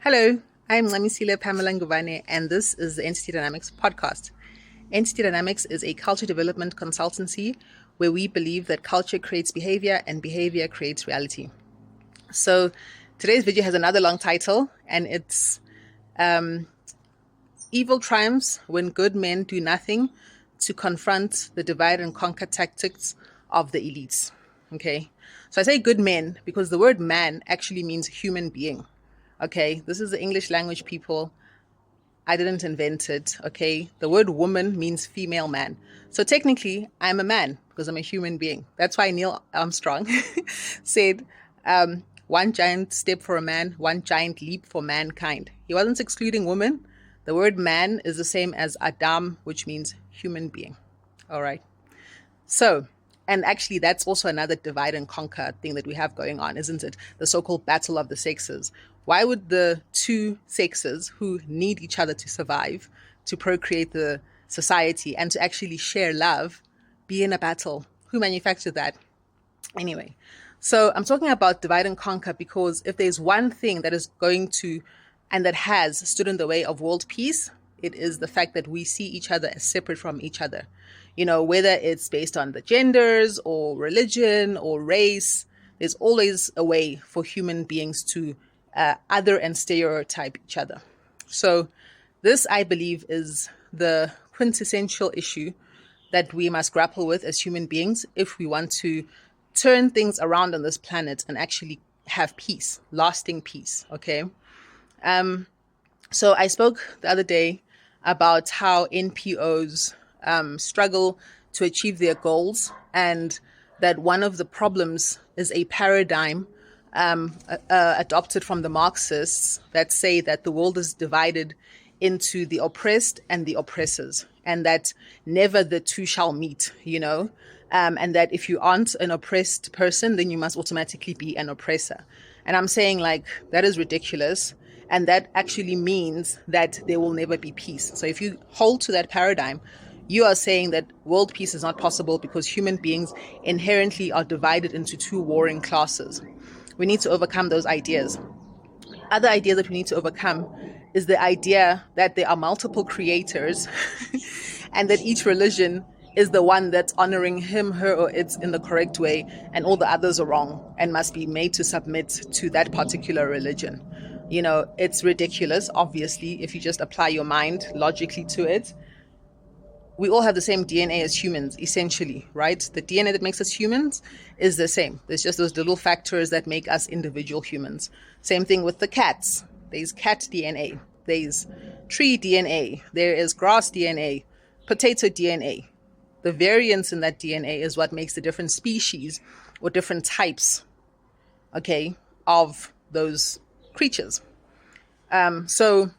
Hello, I'm Namisile Pamela Ngubane, and this is the Entity Dynamics podcast. Entity Dynamics is a culture development consultancy where we believe that culture creates behavior and behavior creates reality. So today's video has another long title, and it's Evil Triumphs When Good Men Do Nothing to Confront the Divide and Conquer Tactics of the Elites. Okay, so I say good men because the word man actually means human being. Okay, this is the English language, people. I didn't invent it. Okay, the word woman means female man. So technically, I'm a man because I'm a human being. That's why Neil Armstrong said, one giant step for a man, one giant leap for mankind. He wasn't excluding women. The word man is the same as Adam, which means human being. All right. So, and actually, that's also another divide and conquer thing that we have going on, isn't it? The so-called battle of the sexes. Why would the two sexes who need each other to survive, to procreate the society, and to actually share love be in a battle? Who manufactured that? Anyway, so I'm talking about divide and conquer because if there's one thing that is going to and that has stood in the way of world peace, it is the fact that we see each other as separate from each other. You know, whether it's based on the genders or religion or race, there's always a way for human beings to other and stereotype each other. So this, I believe, is the quintessential issue that we must grapple with as human beings if we want to turn things around on this planet and actually have peace, lasting peace. Okay. So I spoke the other day about how NPOs struggle to achieve their goals, and that one of the problems is a paradigm adopted from the Marxists that say that the world is divided into the oppressed and the oppressors, and that never the two shall meet, and that if you aren't an oppressed person, then you must automatically be an oppressor. And I'm saying, like, that is ridiculous. And that actually means that there will never be peace. So if you hold to that paradigm, you are saying that world peace is not possible because human beings inherently are divided into two warring classes. We need to overcome those ideas. Other idea that we need to overcome is the idea that there are multiple creators and that each religion is the one that's honoring him, her, or its in the correct way, and all the others are wrong and must be made to submit to that particular religion. It's ridiculous, obviously, if you just apply your mind logically to it. We all have the same DNA as humans, essentially, right? The DNA that makes us humans is the same. There's just those little factors that make us individual humans. Same thing with the cats. There's cat DNA. There's tree DNA. There is grass DNA, potato DNA. The variance in that DNA is what makes the different species or different types, okay, of those creatures. So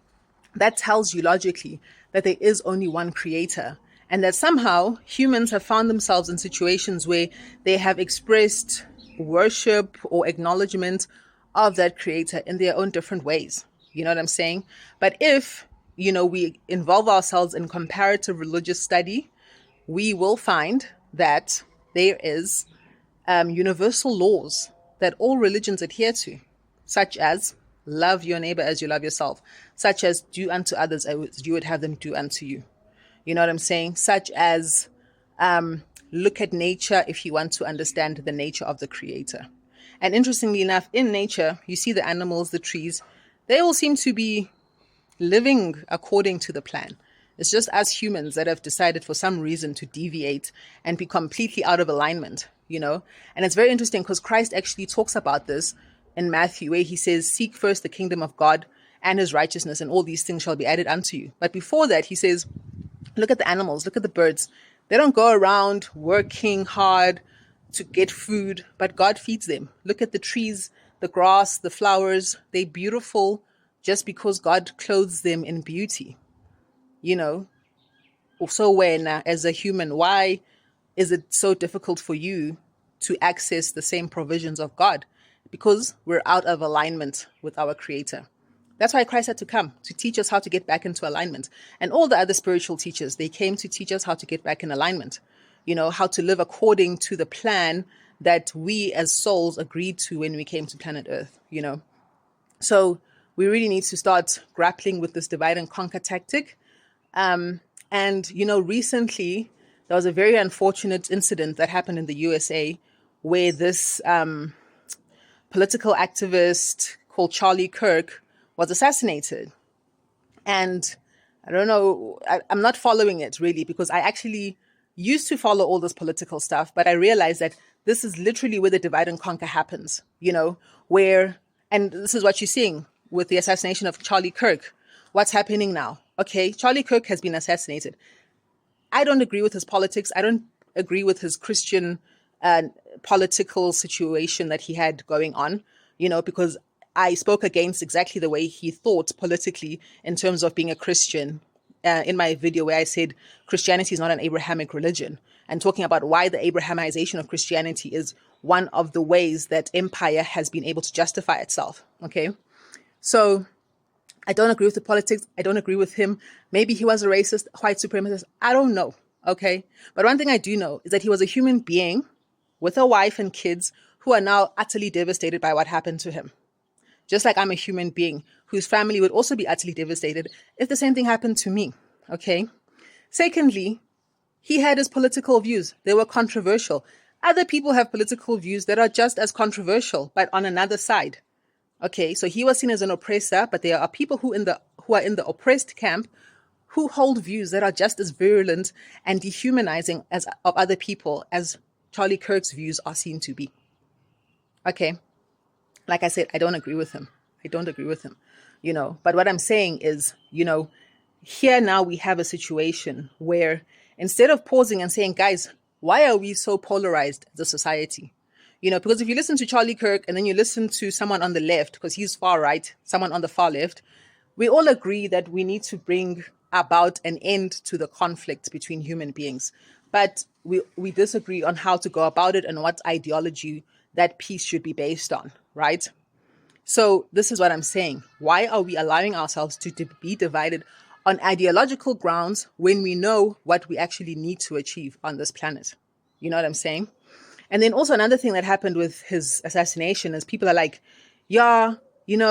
that tells you logically that there is only one creator, and that somehow humans have found themselves in situations where they have expressed worship or acknowledgement of that creator in their own different ways. You know what I'm saying? But if, we involve ourselves in comparative religious study, we will find that there is universal laws that all religions adhere to, such as love your neighbor as you love yourself, such as do unto others as you would have them do unto you. You know what I'm saying? Such as look at nature if you want to understand the nature of the creator. And interestingly enough, in nature, you see the animals, the trees, they all seem to be living according to the plan. It's just us humans that have decided for some reason to deviate and be completely out of alignment, And it's very interesting because Christ actually talks about this in Matthew, where he says, seek first the kingdom of God and his righteousness, and all these things shall be added unto you. But before that, he says, look at the animals, look at the birds. They don't go around working hard to get food, but God feeds them. Look at the trees, the grass, the flowers. They're beautiful just because God clothes them in beauty. So when, as a human, why is it so difficult for you to access the same provisions of God? Because we're out of alignment with our Creator. That's why Christ had to come, to teach us how to get back into alignment. And all the other spiritual teachers, they came to teach us how to get back in alignment, how to live according to the plan that we as souls agreed to when we came to planet Earth, So we really need to start grappling with this divide and conquer tactic. And, recently there was a very unfortunate incident that happened in the USA where this political activist called Charlie Kirk was assassinated. And I don't know, I'm not following it really, because I actually used to follow all this political stuff, but I realized that this is literally where the divide and conquer happens, and this is what you're seeing with the assassination of Charlie Kirk. What's happening now? Okay, Charlie Kirk has been assassinated. I don't agree with his politics. I don't agree with his Christian political situation that he had going on, because I spoke against exactly the way he thought politically in terms of being a Christian in my video where I said Christianity is not an Abrahamic religion, and talking about why the Abrahamization of Christianity is one of the ways that empire has been able to justify itself. Okay, so I don't agree with the politics. I don't agree with him. Maybe he was a racist, white supremacist. I don't know. Okay, but one thing I do know is that he was a human being with a wife and kids who are now utterly devastated by what happened to him. Just like I'm a human being whose family would also be utterly devastated if the same thing happened to me. Okay. Secondly, he had his political views. They were controversial. Other people have political views that are just as controversial, but on another side. Okay. So he was seen as an oppressor, but there are people who are in the oppressed camp who hold views that are just as virulent and dehumanizing of other people as Charlie Kirk's views are seen to be. Okay. Like I said, I don't agree with him. But what I'm saying is, here now we have a situation where instead of pausing and saying, guys, why are we so polarized as a society? Because if you listen to Charlie Kirk and then you listen to someone on the left, because he's far right, someone on the far left, we all agree that we need to bring about an end to the conflict between human beings. But we disagree on how to go about it and what ideology that peace should be based on, right? So this is what I'm saying. Why are we allowing ourselves to be divided on ideological grounds when we know what we actually need to achieve on this planet? You know what I'm saying? And then also another thing that happened with his assassination is people are like, yeah,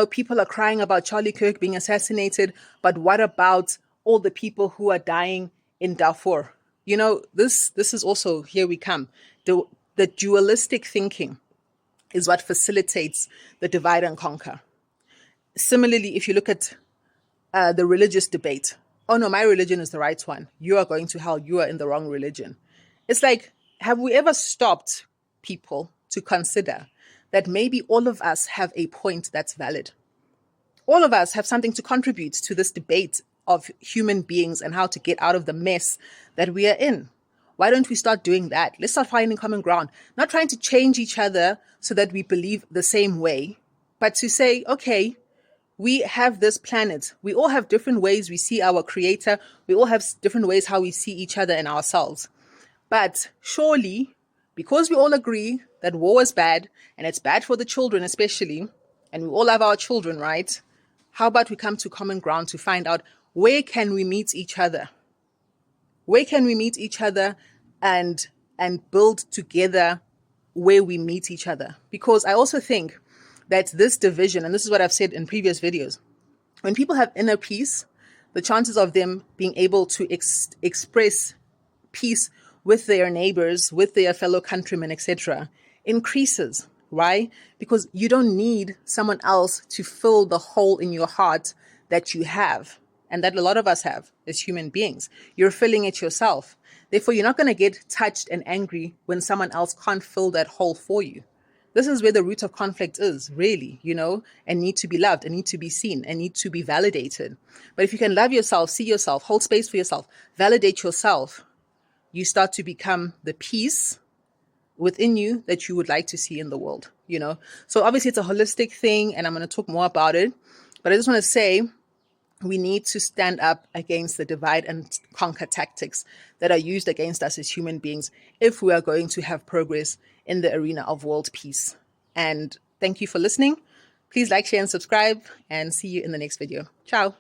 people are crying about Charlie Kirk being assassinated, but what about all the people who are dying in Darfur? This is also, here we come. The dualistic thinking is what facilitates the divide and conquer. Similarly, if you look at the religious debate, oh no, my religion is the right one. You are going to hell. You are in the wrong religion. It's like, have we ever stopped people to consider that maybe all of us have a point that's valid? All of us have something to contribute to this debate of human beings and how to get out of the mess that we are in. Why don't we start doing that? Let's start finding common ground, not trying to change each other so that we believe the same way, but to say, okay, we have this planet. We all have different ways we see our creator. We all have different ways how we see each other and ourselves. But surely, because we all agree that war is bad and it's bad for the children especially, and we all love our children, right? How about we come to common ground to find out where can we meet each other? Where can we meet each other and build together where we meet each other? Because I also think that this division, and this is what I've said in previous videos, when people have inner peace, the chances of them being able to express peace with their neighbors, with their fellow countrymen, etc., increases. Why? Because you don't need someone else to fill the hole in your heart that you have, and that a lot of us have as human beings. You're filling it yourself. Therefore, you're not going to get touched and angry when someone else can't fill that hole for you. This is where the root of conflict is, really, and need to be loved, and need to be seen, and need to be validated. But if you can love yourself, see yourself, hold space for yourself, validate yourself, you start to become the peace within you that you would like to see in the world, So obviously it's a holistic thing, and I'm going to talk more about it. But I just want to say, we need to stand up against the divide and conquer tactics that are used against us as human beings if we are going to have progress in the arena of world peace. And thank you for listening. Please like, share, and subscribe, and see you in the next video. Ciao.